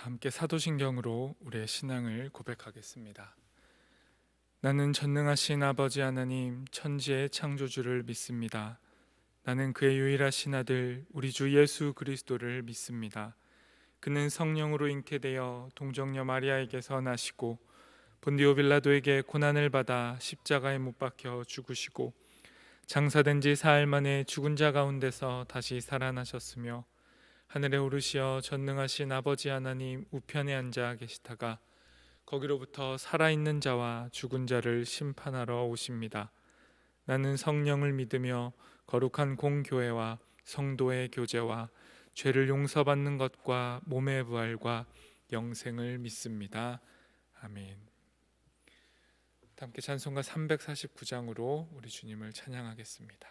함께 사도신경으로 우리의 신앙을 고백하겠습니다. 나는 전능하신 아버지 하나님 천지의 창조주를 믿습니다. 나는 그의 유일하신 아들 우리 주 예수 그리스도를 믿습니다. 그는 성령으로 잉태되어 동정녀 마리아에게서 나시고 본디오 빌라도에게 고난을 받아 십자가에 못 박혀 죽으시고 장사된 지 사흘 만에 죽은 자 가운데서 다시 살아나셨으며 하늘에 오르시어 전능하신 아버지 하나님 우편에 앉아 계시다가 거기로부터 살아있는 자와 죽은 자를 심판하러 오십니다. 나는 성령을 믿으며 거룩한 공교회와 성도의 교제와 죄를 용서받는 것과 몸의 부활과 영생을 믿습니다. 아멘. 함께 찬송가 349장으로 우리 주님을 찬양하겠습니다.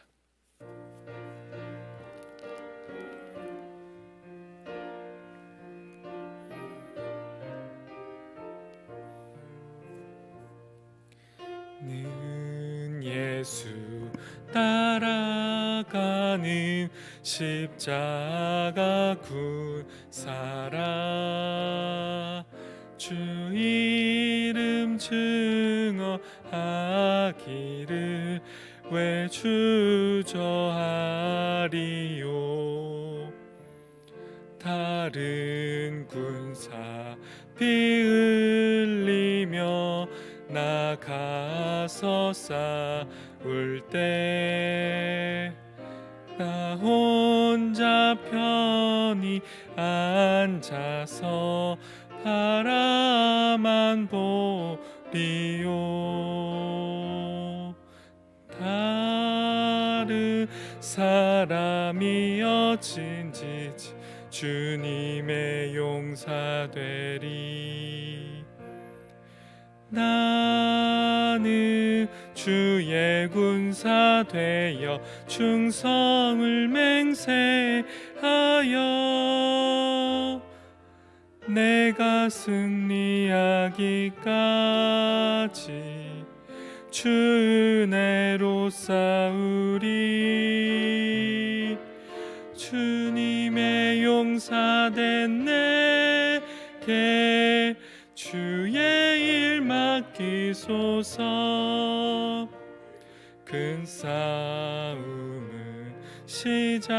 는 예수 따라가는 십자가 군사라 주 이름 증언하기를 왜 주저하리요. 다른 군사 피 흘리며 나가서 싸울 때 나 혼자 편히 앉아서 바라만 보리요. 다른 사람이어진지 주님의 용사되리. 나는 주의 군사 되어 충성을 맹세하여 내가 승리하기까지 주 은혜로 싸우리. 주님의 용사된 내게 주의 일 맡기소서. 큰 싸움은 시작되어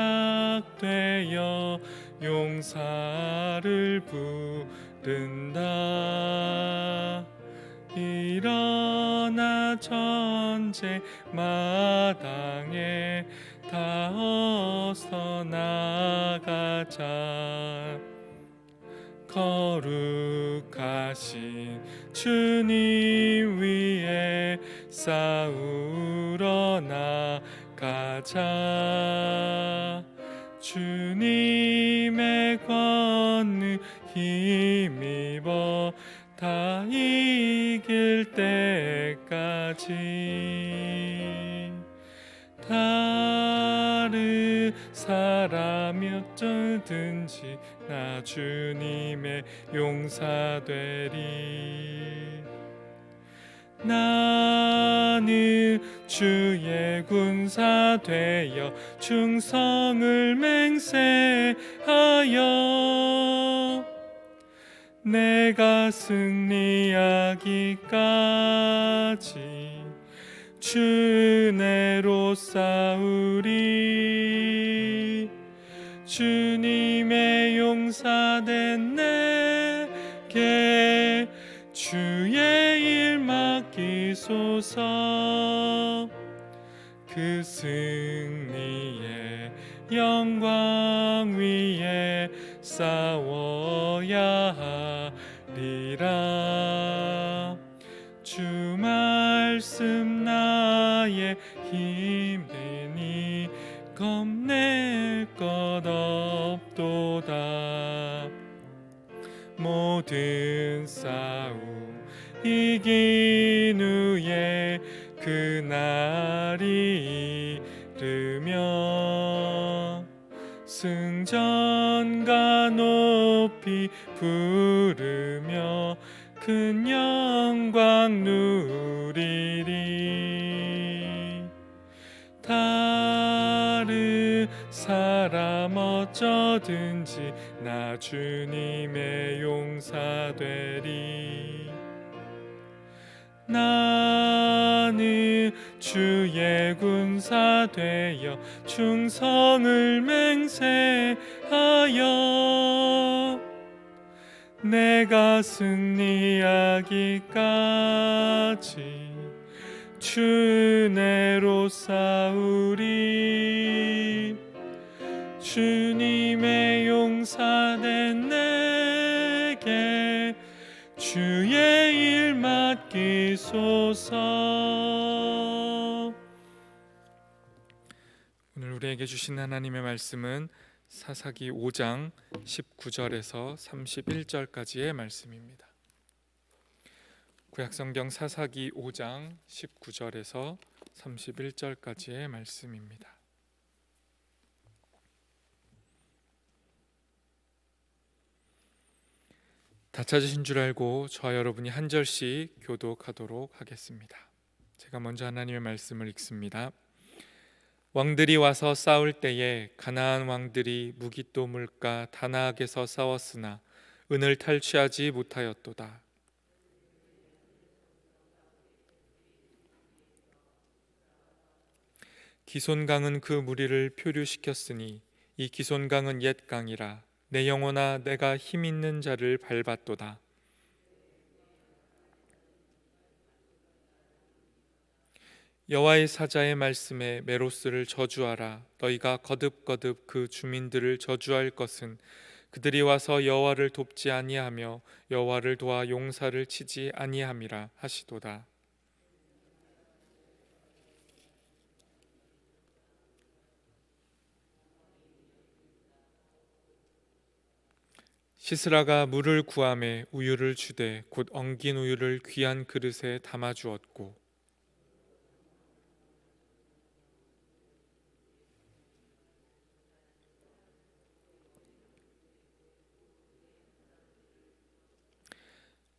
용사를 부른다. 일어나 전쟁 마당에 다 어서 나가자. 거룩하신 주님 위에 싸우러 나가자. 주님의 권능 힘입어 다 이길 때까지. 다른 사람이 어쩌든지 나 주님의 용사되리. 나는 주의 군사 되어 충성을 맹세하여 내가 승리하기까지 주 은혜로 싸우리. 주님의 용사된 내게 주의 일 맡기소서. 그 승리의 영광 위에 싸워야 하리라. 주 말씀 나의 힘되니 겁낼 것 없도다. 모든 싸움 이긴 후에 그날이 이르면 승전가 높이 부르며 큰 영광 누리리. 다른 사람 어쩌든지 나 주님의 용사되리. 나는 주의 군사 되어 충성을 맹세하여 내가 승리하기까지 주 은혜로 싸우리. 주님의 용사된 내게 주의 일 맡기소서. 오늘 우리에게 주신 하나님의 말씀은 사사기 5장 19절에서 31절까지의 말씀입니다. 구약성경 사사기 5장 19절에서 31절까지의 말씀입니다. 다 찾으신 줄 알고 저와 여러분이 한 절씩 교독하도록 하겠습니다. 제가 먼저 하나님의 말씀을 읽습니다. 왕들이 와서 싸울 때에 가나안 왕들이 무깃도 물가 다나악에서 싸웠으나 은을 탈취하지 못하였도다. 기손강은 그 무리를 표류시켰으니 이 기손강은 옛 강이라. 내 영혼아 내가 힘 있는 자를 밟았도다. 여호와의 사자의 말씀에 메로스를 저주하라. 너희가 거듭거듭 그 주민들을 저주할 것은 그들이 와서 여호와를 돕지 아니하며 여호와를 도와 용사를 치지 아니함이라 하시도다. 시스라가 물을 구하매 우유를 주되 곧 엉긴 우유를 귀한 그릇에 담아 주었고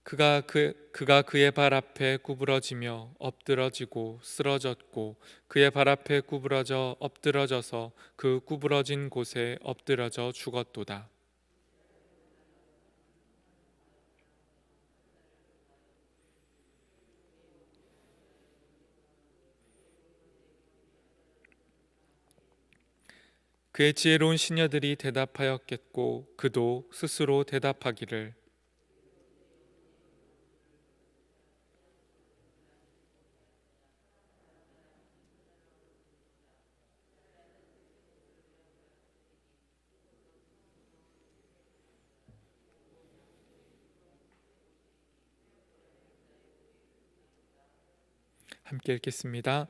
그가 그의 발 앞에 구부러지며 엎드러지고 쓰러졌고 그의 발 앞에 구부러져 엎드러져서 그 구부러진 곳에 엎드러져 죽었도다. 그의 지혜로운 시녀들이 대답하였겠고 그도 스스로 대답하기를 함께 읽겠습니다.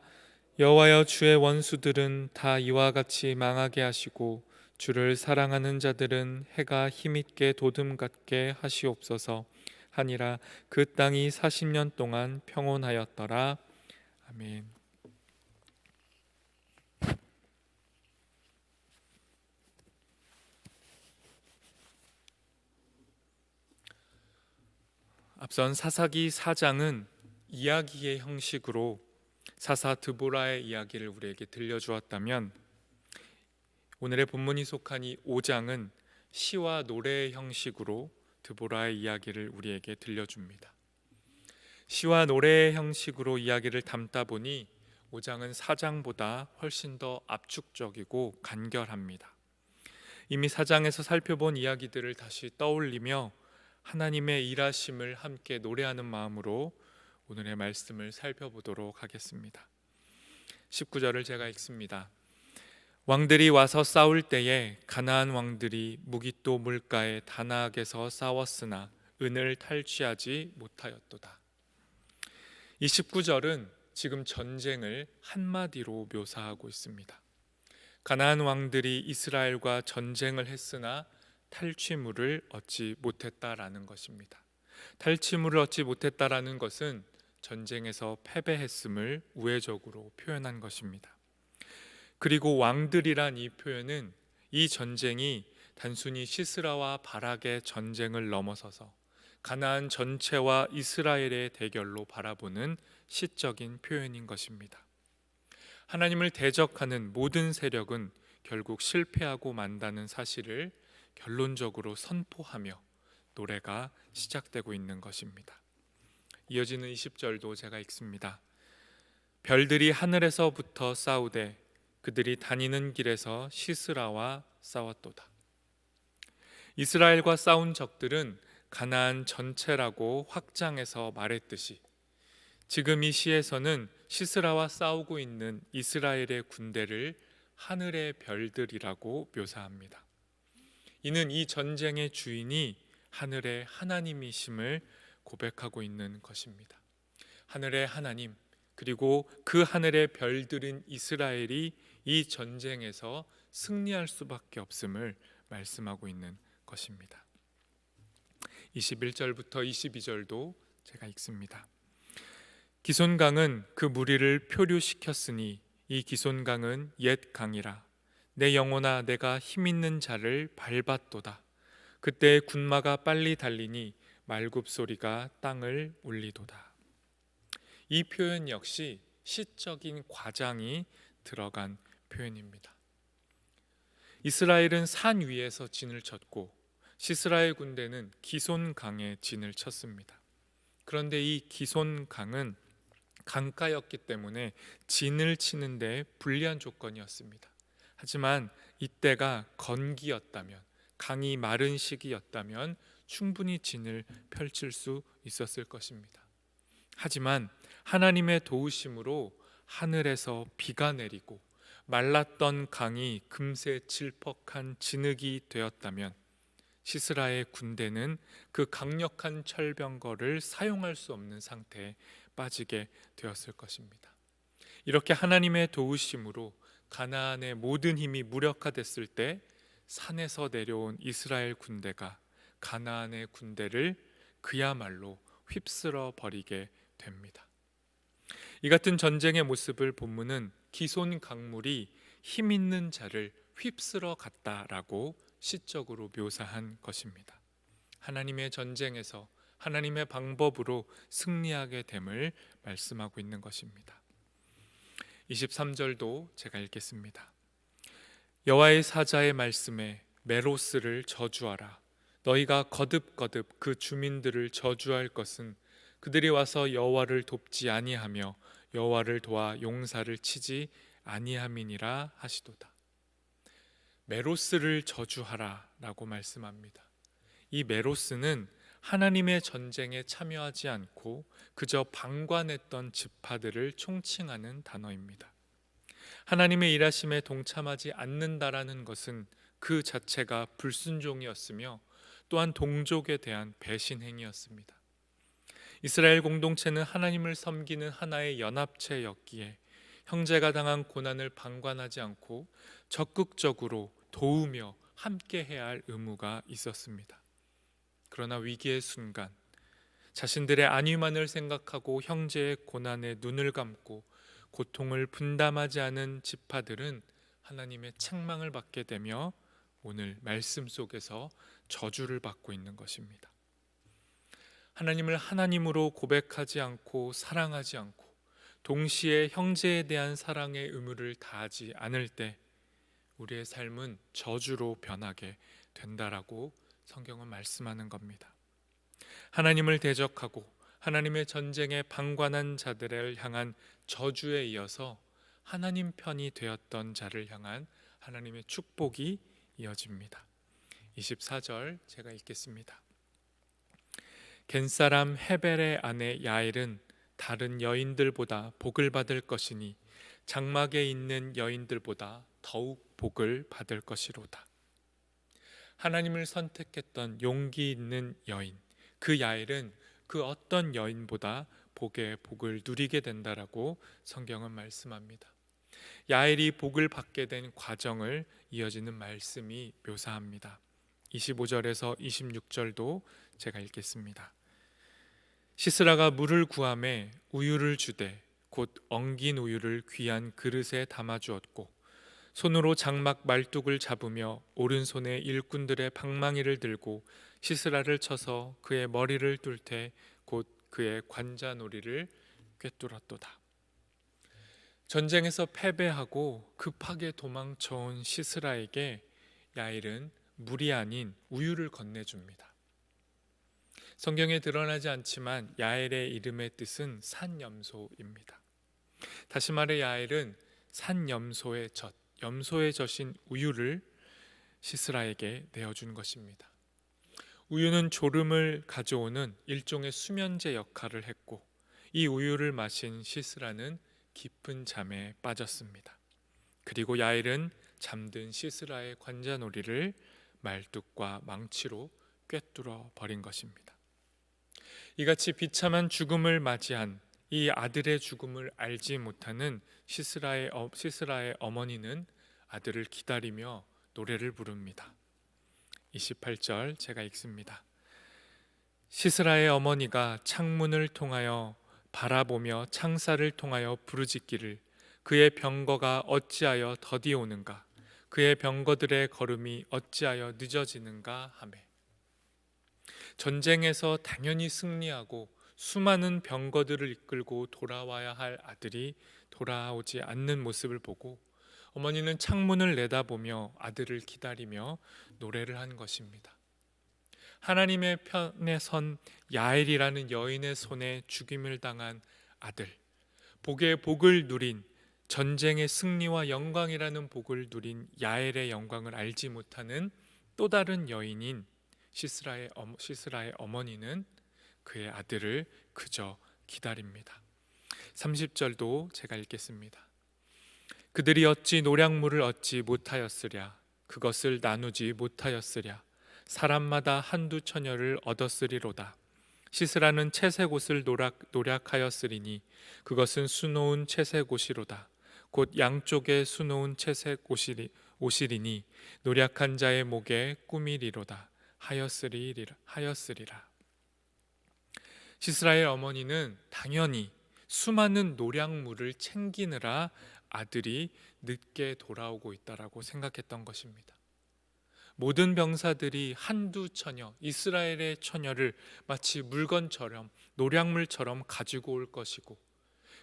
여호와여 주의 원수들은 다 이와 같이 망하게 하시고 주를 사랑하는 자들은 해가 힘있게 도둠같게 하시옵소서 하니라. 그 땅이 40년 동안 평온하였더라. 아멘. 앞선 사사기 4장은 이야기의 형식으로 사사 드보라의 이야기를 우리에게 들려주었다면 오늘의 본문이 속한 이 5장은 시와 노래의 형식으로 드보라의 이야기를 우리에게 들려줍니다. 시와 노래의 형식으로 이야기를 담다 보니 5장은 4장보다 훨씬 더 압축적이고 간결합니다. 이미 4장에서 살펴본 이야기들을 다시 떠올리며 하나님의 일하심을 함께 노래하는 마음으로 오늘의 말씀을 살펴보도록 하겠습니다. 19절을 제가 읽습니다. 왕들이 와서 싸울 때에 가나안 왕들이 무깃도 물가에 다나악에서 싸웠으나 은을 탈취하지 못하였도다. 이 19절은 지금 전쟁을 한마디로 묘사하고 있습니다. 가나안 왕들이 이스라엘과 전쟁을 했으나 탈취물을 얻지 못했다라는 것입니다. 탈취물을 얻지 못했다라는 것은 전쟁에서 패배했음을 우회적으로 표현한 것입니다. 그리고 왕들이란 이 표현은 이 전쟁이 단순히 시스라와 바락의 전쟁을 넘어서서 가나안 전체와 이스라엘의 대결로 바라보는 시적인 표현인 것입니다. 하나님을 대적하는 모든 세력은 결국 실패하고 만다는 사실을 결론적으로 선포하며 노래가 시작되고 있는 것입니다. 이어지는 20절도 제가 읽습니다. 별들이 하늘에서부터 싸우되 그들이 다니는 길에서 시스라와 싸웠도다. 이스라엘과 싸운 적들은 가나안 전체라고 확장해서 말했듯이 지금 이 시에서는 시스라와 싸우고 있는 이스라엘의 군대를 하늘의 별들이라고 묘사합니다. 이는 이 전쟁의 주인이 하늘의 하나님이심을 고백하고 있는 것입니다. 하늘의 하나님, 그리고 그 하늘의 별들인 이스라엘이 이 전쟁에서 승리할 수밖에 없음을 말씀하고 있는 것입니다. 21절부터 22절도 제가 읽습니다. 기손강은 그 무리를 표류시켰으니 이 기손강은 옛 강이라. 내 영혼아, 내가 힘있는 자를 밟았도다. 그때 군마가 빨리 달리니 말굽소리가 땅을 울리도다. 이 표현 역시 시적인 과장이 들어간 표현입니다. 이스라엘은 산 위에서 진을 쳤고 시스라의 군대는 기손강에 진을 쳤습니다. 그런데 이 기손강은 강가였기 때문에 진을 치는데 불리한 조건이었습니다. 하지만 이때가 건기였다면, 강이 마른 시기였다면 충분히 진을 펼칠 수 있었을 것입니다. 하지만 하나님의 도우심으로 하늘에서 비가 내리고 말랐던 강이 금세 질퍽한 진흙이 되었다면 시스라의 군대는 그 강력한 철병거를 사용할 수 없는 상태에 빠지게 되었을 것입니다. 이렇게 하나님의 도우심으로 가나안의 모든 힘이 무력화됐을 때 산에서 내려온 이스라엘 군대가 가나안의 군대를 그야말로 휩쓸어 버리게 됩니다. 이 같은 전쟁의 모습을 본문은 기손 강물이 힘 있는 자를 휩쓸어 갔다라고 시적으로 묘사한 것입니다. 하나님의 전쟁에서 하나님의 방법으로 승리하게 됨을 말씀하고 있는 것입니다. 23절도 제가 읽겠습니다. 여호와의 사자의 말씀에 메로스를 저주하라. 너희가 거듭거듭 그 주민들을 저주할 것은 그들이 와서 여호와를 돕지 아니하며 여호와를 도와 용사를 치지 아니함이니라 하시도다. 메로스를 저주하라 라고 말씀합니다. 이 메로스는 하나님의 전쟁에 참여하지 않고 그저 방관했던 지파들을 총칭하는 단어입니다. 하나님의 일하심에 동참하지 않는다라는 것은 그 자체가 불순종이었으며 또한 동족에 대한 배신 행위였습니다. 이스라엘 공동체는 하나님을 섬기는 하나의 연합체였기에 형제가 당한 고난을 방관하지 않고 적극적으로 도우며 함께 해야 할 의무가 있었습니다. 그러나 위기의 순간 자신들의 안위만을 생각하고 형제의 고난에 눈을 감고 고통을 분담하지 않은 지파들은 하나님의 책망을 받게 되며 오늘 말씀 속에서 저주를 받고 있는 것입니다. 하나님을 하나님으로 고백하지 않고 사랑하지 않고 동시에 형제에 대한 사랑의 의무를 다하지 않을 때 우리의 삶은 저주로 변하게 된다라고 성경은 말씀하는 겁니다. 하나님을 대적하고 하나님의 전쟁에 방관한 자들을 향한 저주에 이어서 하나님 편이 되었던 자를 향한 하나님의 축복이 이어집니다. 24절 제가 읽겠습니다. 겐사람 헤벨의 아내 야엘은 다른 여인들보다 복을 받을 것이니 장막에 있는 여인들보다 더욱 복을 받을 것이로다. 하나님을 선택했던 용기 있는 여인, 그 야엘은 그 어떤 여인보다 복의 복을 누리게 된다라고 성경은 말씀합니다. 야엘이 복을 받게 된 과정을 이어지는 말씀이 묘사합니다. 25절에서 26절도 제가 읽겠습니다. 시스라가 물을 구하매 우유를 주되 곧 엉긴 우유를 귀한 그릇에 담아주었고 손으로 장막 말뚝을 잡으며 오른손에 일꾼들의 방망이를 들고 시스라를 쳐서 그의 머리를 뚫되 곧 그의 관자놀이를 꿰뚫었도다. 전쟁에서 패배하고 급하게 도망쳐온 시스라에게 야일은 물이 아닌 우유를 건네줍니다. 성경에 드러나지 않지만 야엘의 이름의 뜻은 산염소입니다. 다시 말해 야엘은 산염소의 젖, 염소의 젖인 우유를 시스라에게 내어준 것입니다. 우유는 졸음을 가져오는 일종의 수면제 역할을 했고 이 우유를 마신 시스라는 깊은 잠에 빠졌습니다. 그리고 야엘은 잠든 시스라의 관자놀이를 말뚝과 망치로 꿰뚫어 버린 것입니다. 이같이 비참한 죽음을 맞이한 이 아들의 죽음을 알지 못하는 시스라의 어머니는 아들을 기다리며 노래를 부릅니다. 28절 제가 읽습니다. 시스라의 어머니가 창문을 통하여 바라보며 창살을 통하여 부르짖기를 그의 병거가 어찌하여 더디 오는가 그의 병거들의 걸음이 어찌하여 늦어지는가 하매. 전쟁에서 당연히 승리하고 수많은 병거들을 이끌고 돌아와야 할 아들이 돌아오지 않는 모습을 보고 어머니는 창문을 내다보며 아들을 기다리며 노래를 한 것입니다. 하나님의 편에 선 야엘이라는 여인의 손에 죽임을 당한 아들, 복의 복을 누린 전쟁의 승리와 영광이라는 복을 누린 야엘의 영광을 알지 못하는 또 다른 여인인 시스라의 어머니는 그의 아들을 그저 기다립니다. 30절도 제가 읽겠습니다. 그들이 어찌 노량물을 얻지 못하였으랴 그것을 나누지 못하였으랴 사람마다 한두 처녀를 얻었으리로다. 시스라는 채색 옷을 노략하였으리니 그것은 수놓은 채색 옷이로다. 곧 양쪽에 수놓은 채색 옷이리니 노략한 자의 목에 꾸미리로다 하였으리라. 시스라의 어머니는 당연히 수많은 노략물을 챙기느라 아들이 늦게 돌아오고 있다라고 생각했던 것입니다. 모든 병사들이 한두 처녀, 이스라엘의 처녀를 마치 물건처럼 노략물처럼 가지고 올 것이고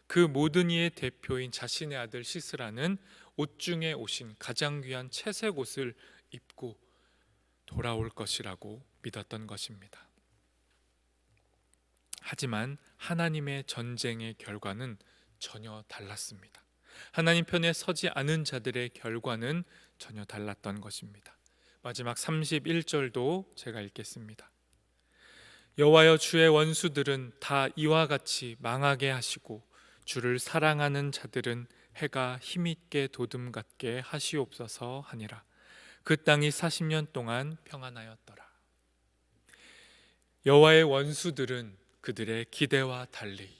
그 모든 이의 대표인 자신의 아들 시스라는 옷 중에 옷인 가장 귀한 채색 옷을 입고 돌아올 것이라고 믿었던 것입니다. 하지만 하나님의 전쟁의 결과는 전혀 달랐습니다. 하나님 편에 서지 않은 자들의 결과는 전혀 달랐던 것입니다. 마지막 31절도 제가 읽겠습니다. 여호와여 주의 원수들은 다 이와 같이 망하게 하시고 주를 사랑하는 자들은 해가 힘있게 도둠 같게 하시옵소서 하니라. 그 땅이 40년 동안 평안하였더라. 여호와의 원수들은 그들의 기대와 달리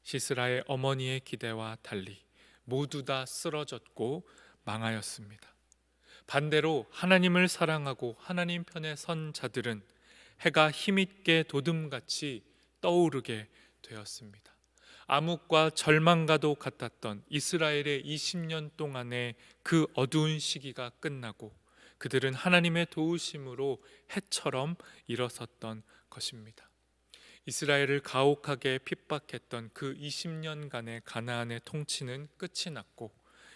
시스라의 어머니의 기대와 달리 모두 다 쓰러졌고 망하였습니다. 반대로 하나님을 사랑하고 하나님 편에 선 자들은 해가 힘있게 도둠같이 떠오르게 되었습니다. 암흑과 절망과도 같았던 이스라엘의 20년 동안의 그 어두운 시기가 끝나고 그들은 하나님의 도우심으로 해처럼 일어섰던 것입니다. 이스라엘을 가혹하게 핍박했던 그 20년간의 가나안의 통치는 끝이 났고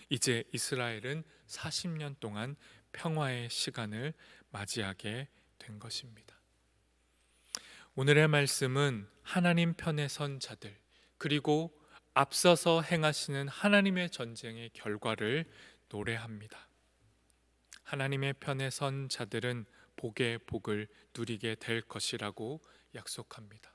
이제 이스라엘은 40년 동안 평화의 시간을 맞이하게 된 것입니다. 오늘의 말씀은 하나님 편에 선 자들 그리고 앞서서 행하시는 하나님의 전쟁의 결과를 노래합니다. 하나님의 편에 선 자들은 복의 복을 누리게 될 것이라고 약속합니다.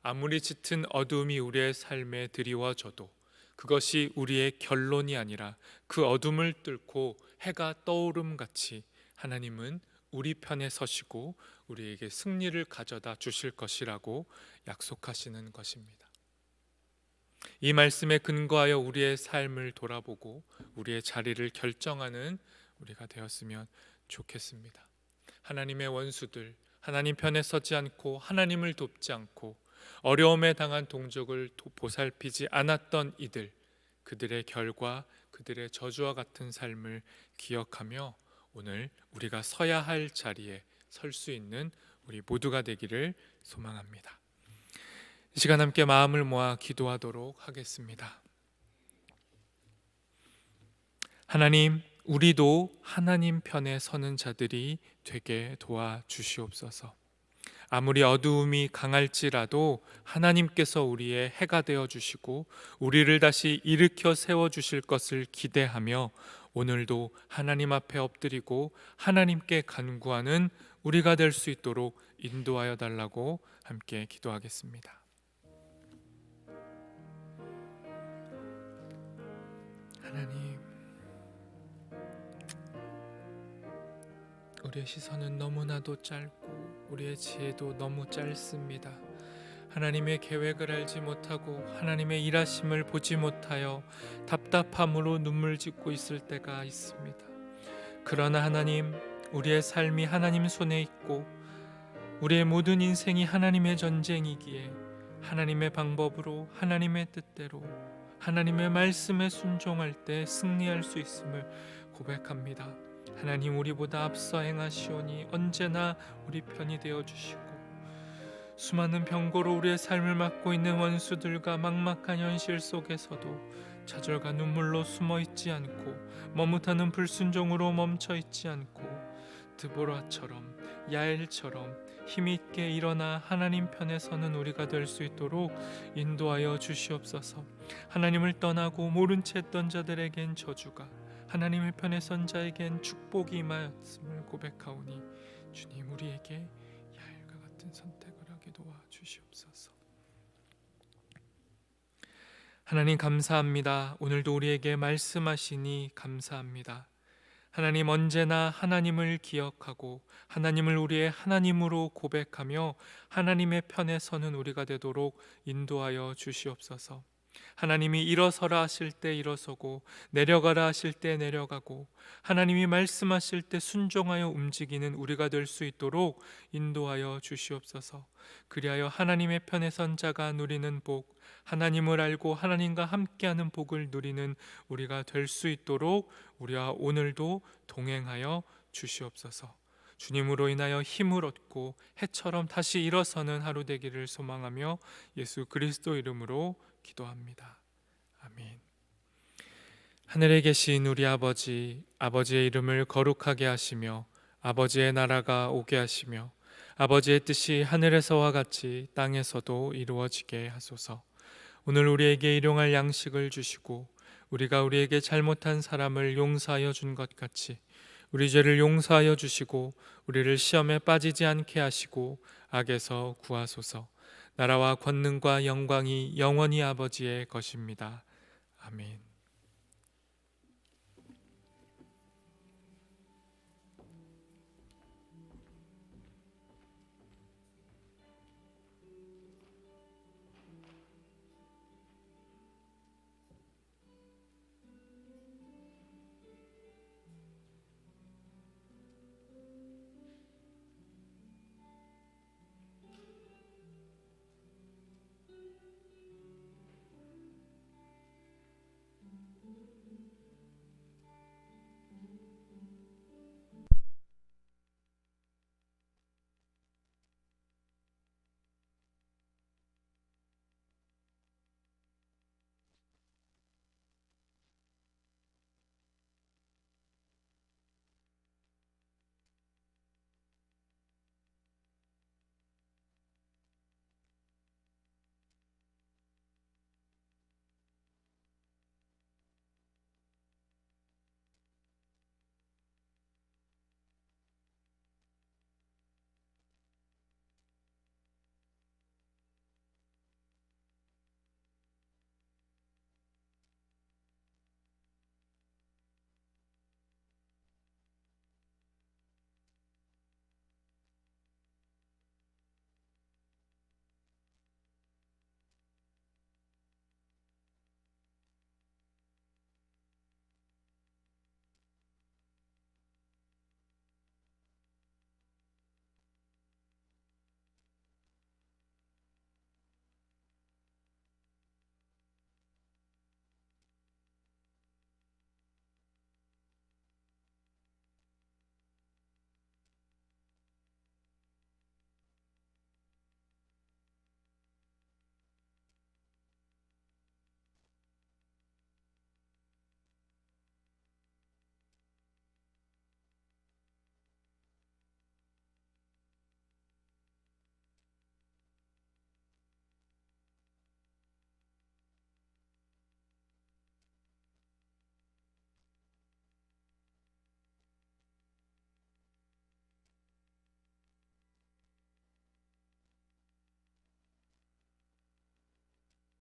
아무리 짙은 어둠이 우리의 삶에 드리워져도 그것이 우리의 결론이 아니라 그 어둠을 뚫고 해가 떠오름같이 하나님은 우리 편에 서시고 우리에게 승리를 가져다 주실 것이라고 약속하시는 것입니다. 이 말씀에 근거하여 우리의 삶을 돌아보고 우리의 자리를 결정하는 우리가 되었으면 좋겠습니다. 하나님의 원수들, 하나님 편에 서지 않고 하나님을 돕지 않고 어려움에 당한 동족을 보살피지 않았던 이들, 그들의 결과, 그들의 저주와 같은 삶을 기억하며 오늘 우리가 서야 할 자리에 설 수 있는 우리 모두가 되기를 소망합니다. 이 시간 함께 마음을 모아 기도하도록 하겠습니다. 하나님, 우리도 하나님 편에 서는 자들이 되게 도와주시옵소서. 아무리 어두움이 강할지라도 하나님께서 우리의 해가 되어 주시고 우리를 다시 일으켜 세워 주실 것을 기대하며 오늘도 하나님 앞에 엎드리고 하나님께 간구하는 우리가 될 수 있도록 인도하여 달라고 함께 기도하겠습니다. 하나님, 우리의 시선은 너무나도 짧고 우리의 지혜도 너무 짧습니다. 하나님의 계획을 알지 못하고 하나님의 일하심을 보지 못하여 답답함으로 눈물 짓고 있을 때가 있습니다. 그러나 하나님, 우리의 삶이 하나님 손에 있고 우리의 모든 인생이 하나님의 전쟁이기에 하나님의 방법으로 하나님의 뜻대로 하나님의 말씀에 순종할 때 승리할 수 있음을 고백합니다. 하나님, 우리보다 앞서 행하시오니 언제나 우리 편이 되어 주시고 수많은 병고로 우리의 삶을 맡고 있는 원수들과 막막한 현실 속에서도 좌절과 눈물로 숨어 있지 않고 머뭇하는 불순종으로 멈춰 있지 않고 드보라처럼 야엘처럼 힘있게 일어나 하나님 편에 서는 우리가 될 수 있도록 인도하여 주시옵소서. 하나님을 떠나고 모른 채 했던 자들에겐 저주가, 하나님의 편에 선 자에겐 축복이 임하였음을 고백하오니 주님, 우리에게 야엘과 같은 선택을 하게 도와주시옵소서. 하나님, 감사합니다. 오늘도 우리에게 말씀하시니 감사합니다. 하나님, 언제나 하나님을 기억하고 하나님을 우리의 하나님으로 고백하며 하나님의 편에 서는 우리가 되도록 인도하여 주시옵소서. 하나님이 일어서라 하실 때 일어서고 내려가라 하실 때 내려가고 하나님이 말씀하실 때 순종하여 움직이는 우리가 될 수 있도록 인도하여 주시옵소서. 그리하여 하나님의 편에 선 자가 누리는 복, 하나님을 알고 하나님과 함께하는 복을 누리는 우리가 될 수 있도록 우리와 오늘도 동행하여 주시옵소서. 주님으로 인하여 힘을 얻고 해처럼 다시 일어서는 하루 되기를 소망하며 예수 그리스도 이름으로 기도합니다. 아멘. 하늘에 계신 우리 아버지, 아버지의 이름을 거룩하게 하시며 아버지의 나라가 오게 하시며 아버지의 뜻이 하늘에서와 같이 땅에서도 이루어지게 하소서. 오늘 우리에게 일용할 양식을 주시고 우리가 우리에게 잘못한 사람을 용서하여 준 것 같이 우리 죄를 용서하여 주시고 우리를 시험에 빠지지 않게 하시고 악에서 구하소서. 나라와 권능과 영광이 영원히 아버지의 것입니다. 아멘.